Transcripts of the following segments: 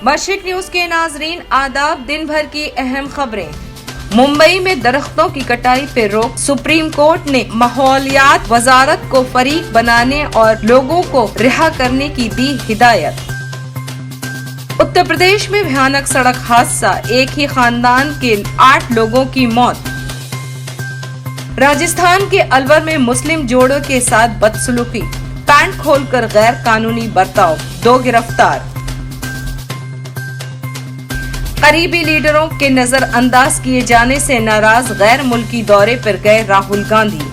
मशरिक news के नाजरीन आदाब। दिन भर की अहम खबरें। मुंबई में दरख्तों की कटाई पर रोक। सुप्रीम कोर्ट ने माहौलियात वजारत को फरीक बनाने और लोगों को रिहा करने की दी हिदायत। उत्तर प्रदेश में भयानक सड़क हादसा, एक ही खानदान के 8 लोगों की मौत। राजस्थान के अलवर में मुस्लिम जोड़ों के साथ बदसलूकी, पैंट खोलकर गैर कानूनी बर्ताव, 2 गिरफ्तार। करीबी लीडरों के नजरअंदाज किए जाने से नाराज गैर मुल्की दौरे पर गए राहुल गांधी।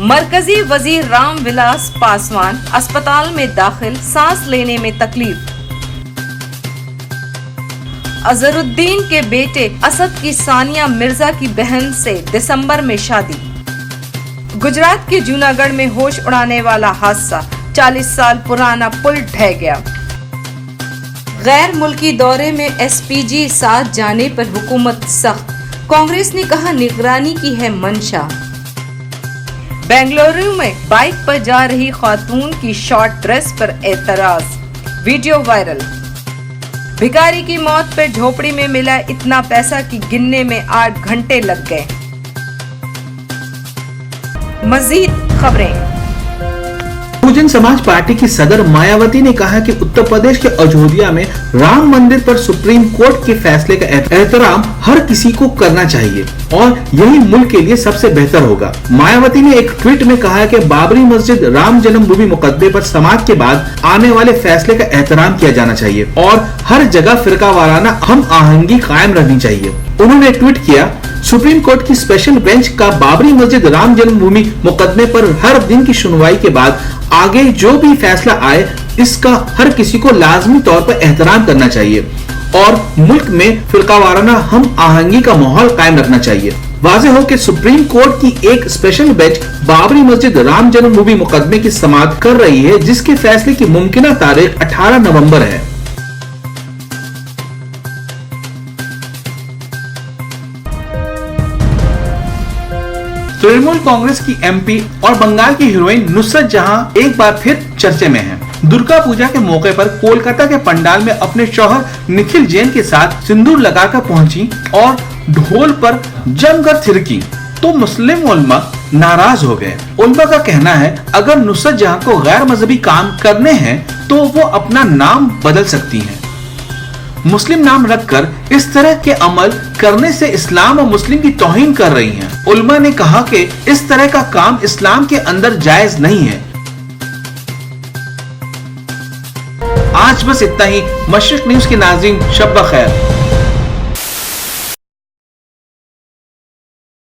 मरकजी वजीर रामविलास पासवान अस्पताल में दाखिल, सांस लेने में तकलीफ। अजहरुद्दीन के बेटे असद की सानिया मिर्जा की बहन से दिसंबर में शादी। गुजरात के जूनागढ़ में होश उड़ाने वाला हादसा, 40 साल पुराना पुल ढह गया। गैर मुल्की दौरे में एसपीजी साथ जाने पर हुकूमत सख्त, कांग्रेस ने कहा निगरानी की है मंशा। बेंगलुरु में बाइक पर जा रही खातून की शॉर्ट ड्रेस पर एतराज, वीडियो वायरल। भिखारी की मौत पर झोपड़ी में मिला इतना पैसा कि गिनने में 8 घंटे लग गए। मजीद खबरें। बहुजन समाज पार्टी की सदर मायावती ने कहा कि उत्तर प्रदेश के अयोध्या में राम मंदिर पर सुप्रीम कोर्ट के फैसले का एहतराम हर किसी को करना चाहिए और यही मुल्क के लिए सबसे बेहतर होगा। मायावती ने एक ट्वीट में कहा कि बाबरी मस्जिद राम जन्मभूमि मुकदमे पर समाज के बाद आने वाले फैसले का एहतराम किया जाना चाहिए और हर जगह फिरकावाराना हम आहंगी कायम रहनी चाहिए। उन्होंने ट्वीट किया, सुप्रीम कोर्ट की स्पेशल बेंच का बाबरी मस्जिद राम जन्मभूमि मुकदमे पर हर दिन की सुनवाई के बाद आगे जो भी फैसला आए इसका हर किसी को लाजमी तौर पर एहतराम करना चाहिए और मुल्क में फिरकावाराना हम आहंगी का माहौल कायम रखना चाहिए। वाज़ेह हो कि सुप्रीम कोर्ट की एक स्पेशल बेंच बाबरी मस्जिद राम जन्मभूमि मुकदमे की समाअत कर रही है, जिसके फैसले की मुमकिना तारीख 18 नवंबर है। तृणमूल कांग्रेस की एमपी और बंगाल की हीरोइन नुसरत जहां एक बार फिर चर्चे में हैं। दुर्गा पूजा के मौके पर कोलकाता के पंडाल में अपने शौहर निखिल जैन के साथ सिंदूर लगाकर पहुंची और ढोल पर जमकर थिरकी तो मुस्लिम उल्मा नाराज हो गए। उल्मा का कहना है अगर नुसरत जहां को गैर मजहबी काम करने हैं तो वो अपना नाम बदल सकती हैं। मुस्लिम नाम रखकर इस तरह के अमल करने से इस्लाम और मुस्लिम की तौहीन कर रही हैं। उल्मा ने कहा कि इस तरह का काम इस्लाम के अंदर जायज नहीं है। आज बस इतना ही। मशरिक न्यूज के नाज़रीन, शब ब खैर।